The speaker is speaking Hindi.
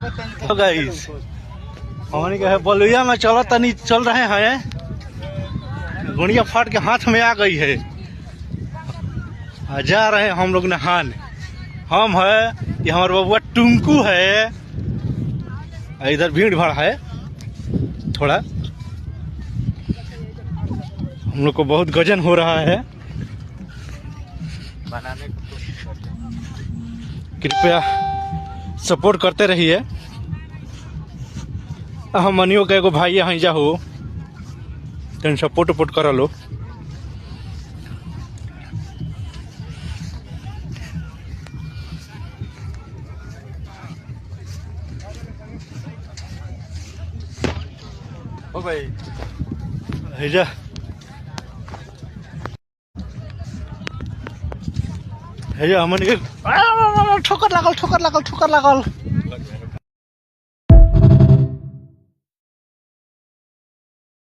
तो गाइस हमने कहे बलुइया में चल रहे हैं, गुड़िया फाट के हाथ में आ गई है। जा रहे हैं हम लोग नहाने। हम है ये हमारे बबुआ टुंकू है, इधर भीड़ भाड़ है थोड़ा। हम लोग को बहुत गजन हो रहा है, बनाने को कृपया सपोर्ट करते रहिए। हम मनियो के एगो भाई यहाँ जा हो तन सपोर्ट कर लो। ओ भाई हेजा हेजा हमन के ठोकर लागल